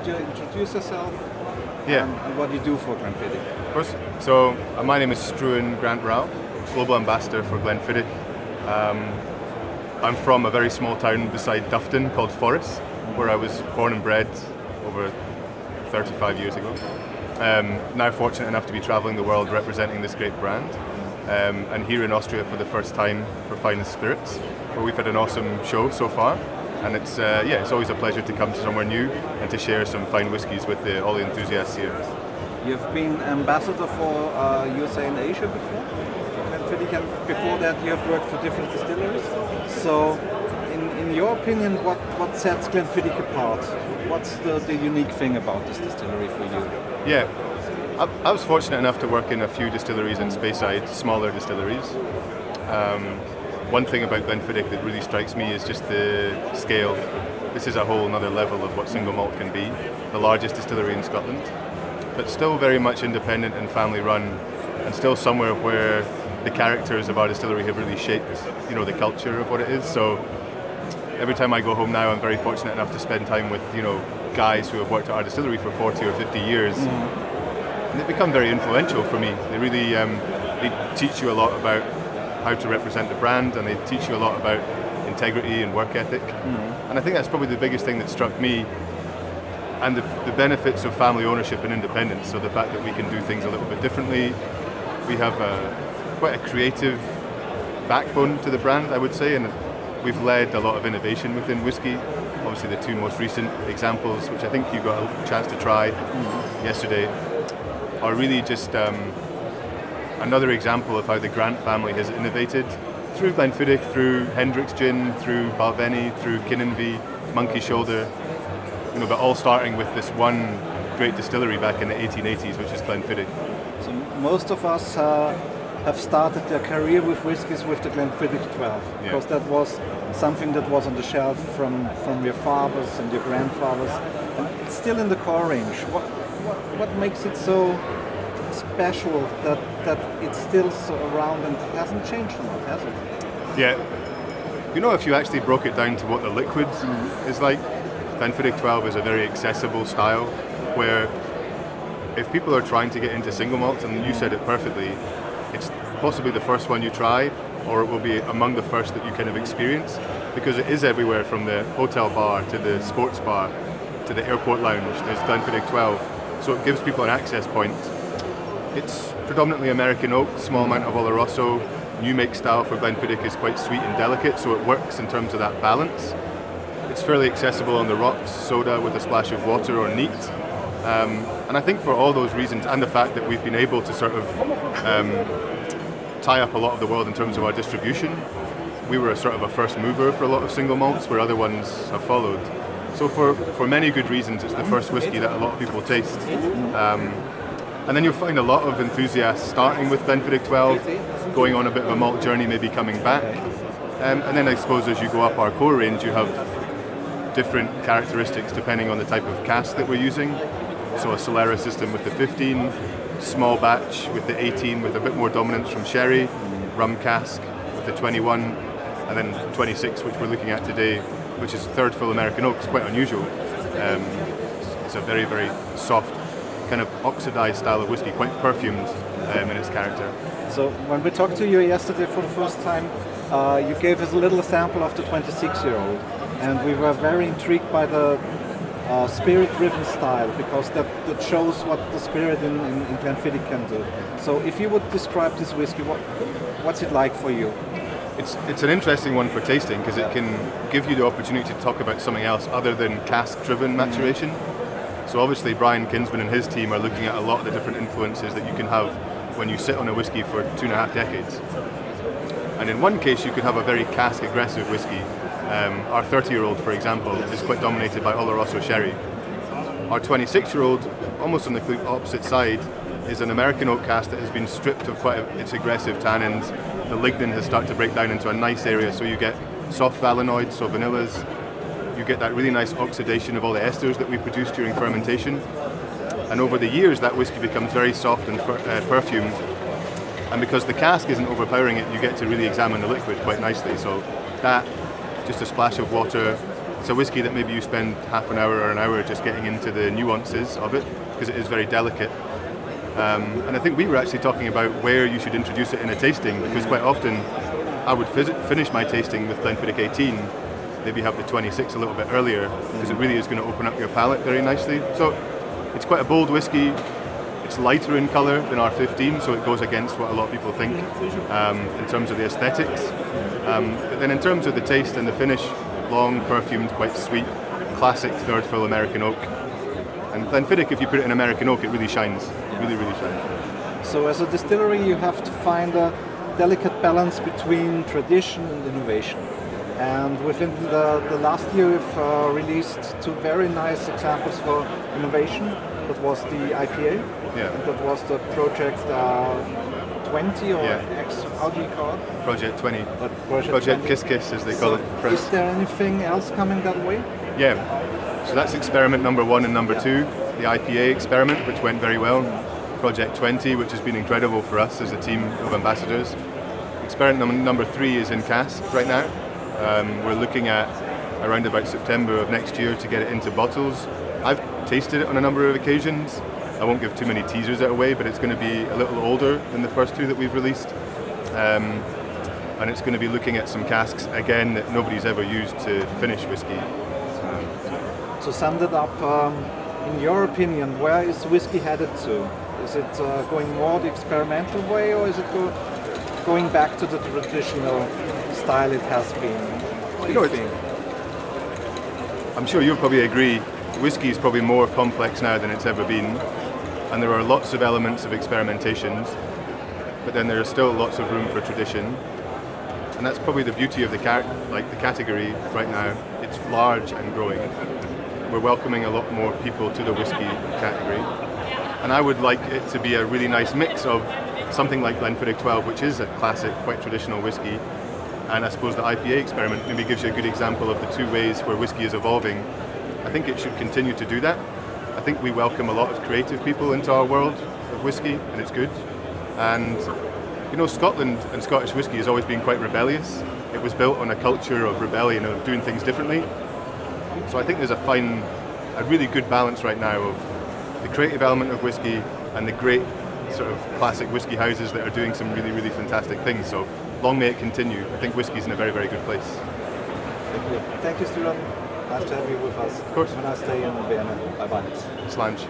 could you introduce yourself? Yeah. And what you do for Glenfiddich? Of course. So my name is Struan Global Ambassador for Glenfiddich. I'm from a very small town beside Dufton called Forres, where I was born and bred over 35 years ago. Now fortunate enough to be travelling the world representing this great brand. And here in Austria for the first time for Finest Spirits, where we've had an awesome show so far. And it's it's always a pleasure to come to somewhere new and to share some fine whiskies with all the enthusiasts here. You've been ambassador for USA and Asia before, and before that you have worked for different distilleries. So, in your opinion, what sets Glenfiddich apart? What's the unique thing about this distillery for you? Yeah, I was fortunate enough to work in a few distilleries in Speyside, smaller distilleries. One thing about Glenfiddich that really strikes me is just the scale. This is a whole another level of what single malt can be. The largest distillery in Scotland, but still very much independent and family run, and still somewhere where the characters of our distillery have really shaped, the culture of what it is. So every time I go home now, I'm very fortunate enough to spend time with, guys who have worked at our distillery for 40 or 50 years. And they've become very influential for me. They really they teach you a lot about how to represent the brand, and they teach you a lot about integrity and work ethic. And I think that's probably the biggest thing that struck me, and the benefits of family ownership and independence. So the fact that we can do things a little bit differently. We have quite a creative backbone to the brand, I would say, and we've led a lot of innovation within whiskey. Obviously the two most recent examples, which I think you got a chance to try yesterday, are really just another example of how the Grant family has innovated through Glenfiddich, through Hendrick's Gin, through Balvenie, through Kininvie, Monkey Shoulder, but all starting with this one great distillery back in the 1880s, which is Glenfiddich. So most of us have started their career with whiskies with the Glenfiddich 12, because that was something that was on the shelf from your fathers and your grandfathers, and it's still in the core range. What makes it so special that it's still so around and it hasn't changed a lot, has it? Yeah. If you actually broke it down to what the liquid is like, Glenfiddich 12 is a very accessible style where if people are trying to get into single malts, and you said it perfectly, it's possibly the first one you try, or it will be among the first that you kind of experience, because it is everywhere from the hotel bar to the sports bar to the airport lounge. There's Glenfiddich 12, so it gives people an access point. It's predominantly American oak, small amount of Oloroso. New make style for Glenfiddich is quite sweet and delicate, so it works in terms of that balance. It's fairly accessible on the rocks, soda with a splash of water or neat. And I think for all those reasons, and the fact that we've been able to sort of tie up a lot of the world in terms of our distribution, we were a sort of a first mover for a lot of single malts where other ones have followed. So for many good reasons, it's the first whiskey that a lot of people taste. And then you'll find a lot of enthusiasts starting with Glenfiddich 12, going on a bit of a malt journey, maybe coming back. And then I suppose as you go up our core range, you have different characteristics depending on the type of cask that we're using. So a Solera system with the 15, small batch with the 18 with a bit more dominance from sherry, rum cask with the 21, and then 26, which we're looking at today, which is third full American oak. It's quite unusual. It's a very, very soft, kind of oxidized style of whiskey, quite perfumed in its character. So when we talked to you yesterday for the first time, you gave us a little sample of the 26-year-old, and we were very intrigued by the spirit-driven style, because that shows what the spirit in Glenfiddich can do. So if you would describe this whiskey, what's it like for you? It's an interesting one for tasting, because it can give you the opportunity to talk about something else other than cask-driven maturation. So obviously Brian Kinsman and his team are looking at a lot of the different influences that you can have when you sit on a whiskey for 2.5 decades. And in one case you could have a very cask-aggressive whiskey. Our 30-year-old, for example, is quite dominated by Oloroso sherry. Our 26-year-old, almost on the opposite side, is an American oak cask that has been stripped of quite its aggressive tannins. The lignin has started to break down into a nice area, so you get soft valenoids, so vanillas. You get that really nice oxidation of all the esters that we produce during fermentation. And over the years, that whiskey becomes very soft and perfumed. And because the cask isn't overpowering it, you get to really examine the liquid quite nicely. So that, just a splash of water, It's a whiskey that maybe you spend half an hour or an hour just getting into the nuances of it, because it is very delicate. And I think we were actually talking about where you should introduce it in a tasting, because quite often I would finish my tasting with Glenfiddich 18, maybe have the 26 a little bit earlier, because it really is going to open up your palate very nicely. So it's quite a bold whiskey. It's lighter in colour than our 15, so it goes against what a lot of people think in terms of the aesthetics. But then in terms of the taste and the finish, long, perfumed, quite sweet, classic third fill American oak. And Glenfiddich, if you put it in American oak, it really shines. Really, really shines. So as a distillery, you have to find a delicate balance between tradition and innovation. And within the last year, we've released two very nice examples for innovation. That was the IPA, and that was the Project 20 or X, how do you call it? Project 20. Project Kiss Kiss, as they call it in French. Is there anything else coming that way? Yeah, so that's experiment number 1 and number 2, the IPA experiment, which went very well. Project 20, which has been incredible for us as a team of ambassadors. Experiment number 3 is in cask right now. We're looking at around about September of next year to get it into bottles. I've tasted it on a number of occasions. I won't give too many teasers away, but it's going to be a little older than the first 2 that we've released. And it's going to be looking at some casks, again, that nobody's ever used to finish whiskey. So sum it up, in your opinion, where is whiskey headed to? Is it going more the experimental way, or is it going back to the traditional style it has been? What do you think? I'm sure you'll probably agree, whiskey is probably more complex now than it's ever been, and there are lots of elements of experimentations, but then there is still lots of room for tradition, and that's probably the beauty of the category right now. It's large and growing. We're welcoming a lot more people to the whiskey category, and I would like it to be a really nice mix of something like Glenfiddich 12, which is a classic, quite traditional whiskey, and I suppose the IPA experiment maybe gives you a good example of the 2 ways where whiskey is evolving. I think it should continue to do that. I think we welcome a lot of creative people into our world of whiskey, and it's good. And you know, Scotland and Scottish whiskey has always been quite rebellious. It was built on a culture of rebellion, of doing things differently. So I think there's a really good balance right now of the creative element of whiskey and the great sort of classic whiskey houses that are doing some really, really fantastic things. So long may it continue. I think whiskey's in a very, very good place. Thank you. Thank you, Struan. Nice to have you with us. Of course. Have a nice day in Vienna. Bye-bye. Slange.